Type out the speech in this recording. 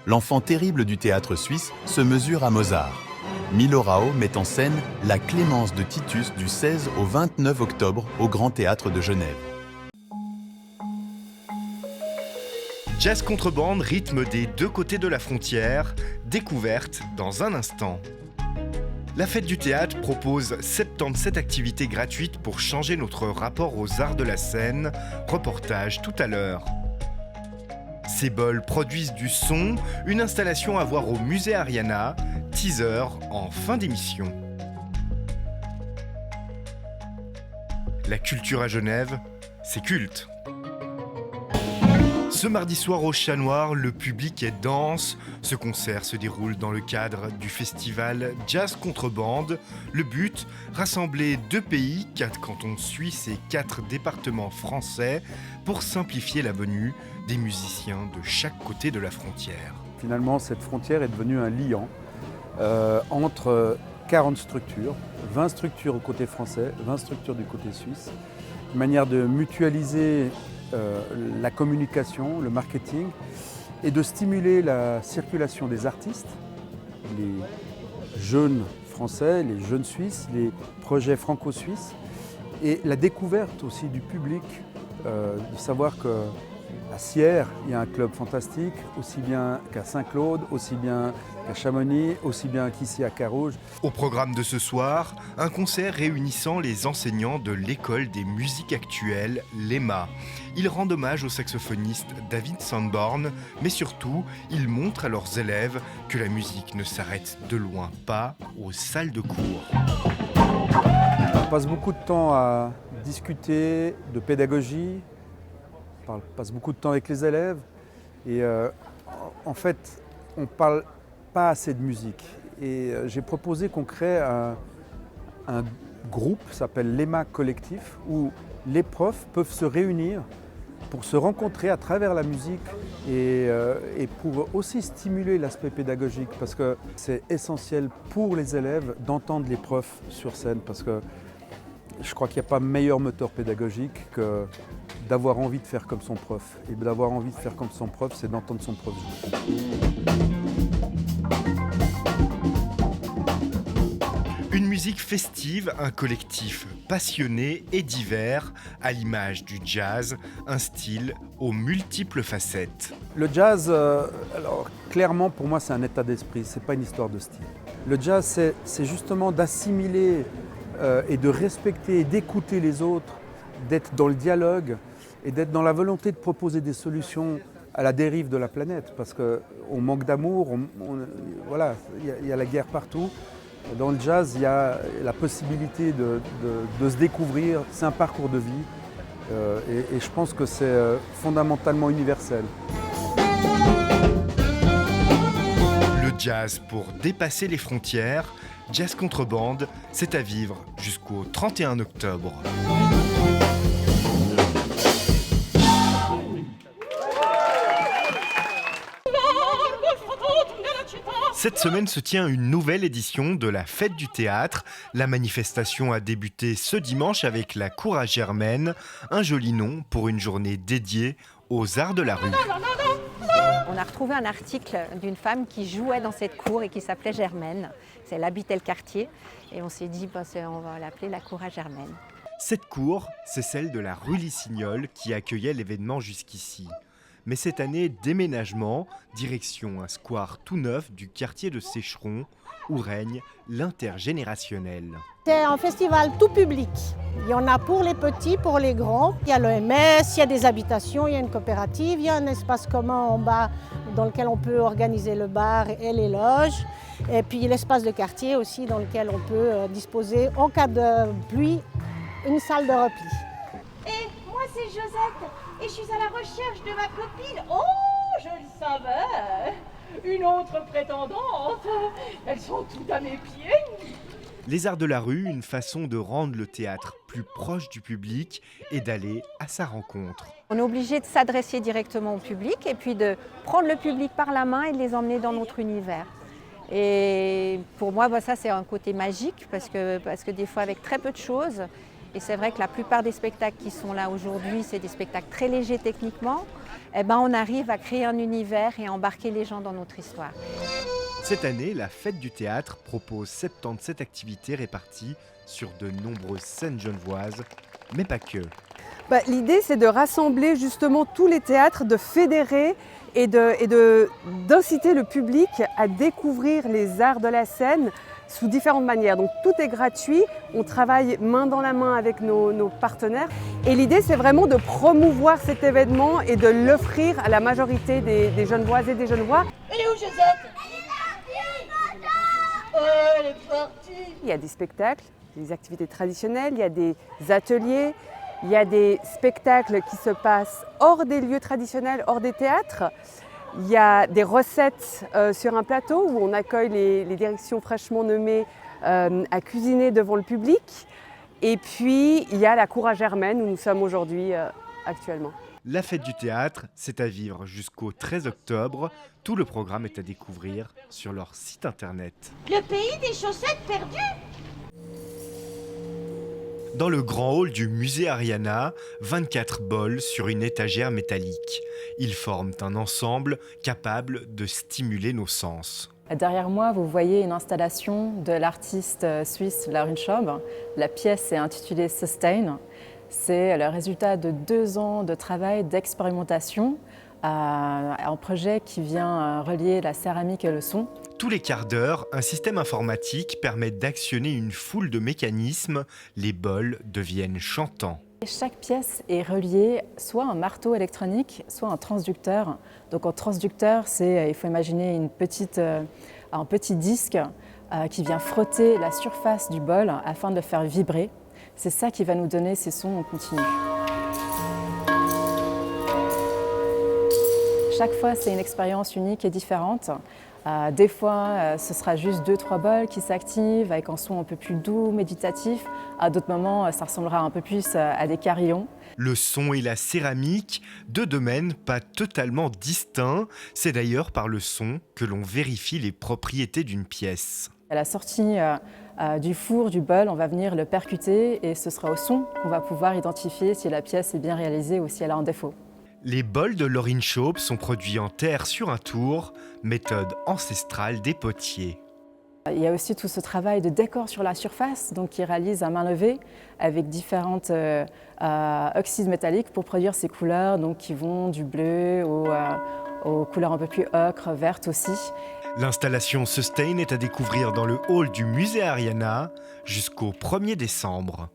l'enfant terrible du théâtre suisse se mesure à Mozart. Milo Rau met en scène La Clémence de Titus du 16 au 29 octobre au Grand Théâtre de Genève. Jazz Contrebande, rythme des deux côtés de la frontière, découverte dans un instant. La Fête du Théâtre propose 77 activités gratuites pour changer notre rapport aux arts de la scène. Reportage tout à l'heure. Ces bols produisent du son, une installation à voir au musée Ariana, teaser en fin d'émission. La culture à Genève, c'est culte. Ce mardi soir au Chat Noir, le public est dense. Ce concert se déroule dans le cadre du festival Jazz Contrebande. Le but, rassembler 2 pays, 4 cantons suisses et 4 départements français pour simplifier la venue des musiciens de chaque côté de la frontière. Finalement, cette frontière est devenue un liant entre 40 structures, 20 structures du côté français, 20 structures du côté suisse, une manière de mutualiser la communication, le marketing et de stimuler la circulation des artistes, les jeunes français, les jeunes suisses, les projets franco-suisses et la découverte aussi du public, de savoir qu'à Sierre, il y a un club fantastique, aussi bien qu'à Saint-Claude, aussi bien qu'à Chamonix, aussi bien qu'ici à Carouge. Au programme de ce soir, un concert réunissant les enseignants de l'école des musiques actuelles, l'EMA. Ils rendent hommage au saxophoniste David Sanborn, mais surtout, ils montrent à leurs élèves que la musique ne s'arrête de loin pas aux salles de cours. On passe beaucoup de temps à discuter de pédagogie, on passe beaucoup de temps avec les élèves et en fait, on ne parle pas assez de musique. Et j'ai proposé qu'on crée un groupe qui s'appelle l'EMA Collectif où les profs peuvent se réunir pour se rencontrer à travers la musique et pour aussi stimuler l'aspect pédagogique parce que c'est essentiel pour les élèves d'entendre les profs sur scène parce que je crois qu'il n'y a pas meilleur moteur pédagogique que d'avoir envie de faire comme son prof. Et d'avoir envie de faire comme son prof, c'est d'entendre son prof jouer. Une musique festive, un collectif passionné et divers, à l'image du jazz, un style aux multiples facettes. Le jazz, alors clairement pour moi c'est un état d'esprit, c'est pas une histoire de style. Le jazz c'est justement d'assimiler et de respecter et d'écouter les autres, d'être dans le dialogue et d'être dans la volonté de proposer des solutions à la dérive de la planète parce qu'on manque d'amour, voilà, il y a la guerre partout. Dans le jazz, il y a la possibilité de se découvrir, c'est un parcours de vie et je pense que c'est fondamentalement universel. Le jazz pour dépasser les frontières, Jazz Contrebande, c'est à vivre jusqu'au 31 octobre. Cette semaine se tient une nouvelle édition de la Fête du Théâtre. La manifestation a débuté ce dimanche avec la Cour à Germaine, un joli nom pour une journée dédiée aux arts de la rue. On a retrouvé un article d'une femme qui jouait dans cette cour et qui s'appelait Germaine. Elle habitait le quartier et on s'est dit on va l'appeler la Cour à Germaine. Cette cour, c'est celle de la rue Lissignol qui accueillait l'événement jusqu'ici. Mais cette année, déménagement, direction un square tout neuf du quartier de Sécheron, où règne l'intergénérationnel. C'est un festival tout public. Il y en a pour les petits, pour les grands. Il y a l'OMS, il y a des habitations, il y a une coopérative, il y a un espace commun en bas dans lequel on peut organiser le bar et les loges. Et puis l'espace de quartier aussi dans lequel on peut disposer, en cas de pluie, une salle de repli. Et moi c'est Josette et je suis à la recherche de ma copine. Oh, je le savais. Une autre prétendante. Elles sont toutes à mes pieds. Les arts de la rue, une façon de rendre le théâtre plus proche du public et d'aller à sa rencontre. On est obligé de s'adresser directement au public et puis de prendre le public par la main et de les emmener dans notre univers. Et pour moi, ça c'est un côté magique parce que des fois avec très peu de choses, Et c'est vrai que la plupart des spectacles qui sont là aujourd'hui, c'est des spectacles très légers techniquement. Eh ben, on arrive à créer un univers et à embarquer les gens dans notre histoire. Cette année, la Fête du théâtre propose 77 activités réparties sur de nombreuses scènes genevoises, mais pas que. L'idée, c'est de rassembler justement tous les théâtres, de fédérer et d'inciter le public à découvrir les arts de la scène sous différentes manières. Donc tout est gratuit, on travaille main dans la main avec nos partenaires. Et l'idée, c'est vraiment de promouvoir cet événement et de l'offrir à la majorité des Genevoises et des Genevois. Elle est où, Josette? Oh, elle est partie. Il y a des spectacles, des activités traditionnelles, il y a des ateliers, il y a des spectacles qui se passent hors des lieux traditionnels, hors des théâtres. Il y a des recettes sur un plateau où on accueille les directions fraîchement nommées à cuisiner devant le public. Et puis, il y a la cour à Germaine où nous sommes aujourd'hui actuellement. La Fête du théâtre, c'est à vivre jusqu'au 13 octobre. Tout le programme est à découvrir sur leur site internet. Le pays des chaussettes perdues? Dans le grand hall du musée Ariana, 24 bols sur une étagère métallique. Ils forment un ensemble capable de stimuler nos sens. Derrière moi, vous voyez une installation de l'artiste suisse Laurin Schaub. La pièce est intitulée Sustain. C'est le résultat de 2 ans de travail, d'expérimentation, un projet qui vient relier la céramique et le son. Tous les quarts d'heure, un système informatique permet d'actionner une foule de mécanismes. Les bols deviennent chantants. Chaque pièce est reliée soit à un marteau électronique, soit à un transducteur. Donc un transducteur, il faut imaginer un petit disque qui vient frotter la surface du bol afin de le faire vibrer. C'est ça qui va nous donner ces sons en continu. Chaque fois, c'est une expérience unique et différente. Des fois, ce sera juste 2-3 bols qui s'activent avec un son un peu plus doux, méditatif. À d'autres moments, ça ressemblera un peu plus à des carillons. Le son et la céramique, 2 domaines pas totalement distincts. C'est d'ailleurs par le son que l'on vérifie les propriétés d'une pièce. À la sortie du four, du bol, on va venir le percuter et ce sera au son qu'on va pouvoir identifier si la pièce est bien réalisée ou si elle a un défaut. Les bols de Laurin Schaub sont produits en terre sur un tour, méthode ancestrale des potiers. Il y a aussi tout ce travail de décor sur la surface, donc qui réalise à main levée avec différentes oxydes métalliques pour produire ces couleurs, donc qui vont du bleu aux couleurs un peu plus ocre, vertes aussi. L'installation Sustain est à découvrir dans le hall du musée Ariana jusqu'au 1er décembre.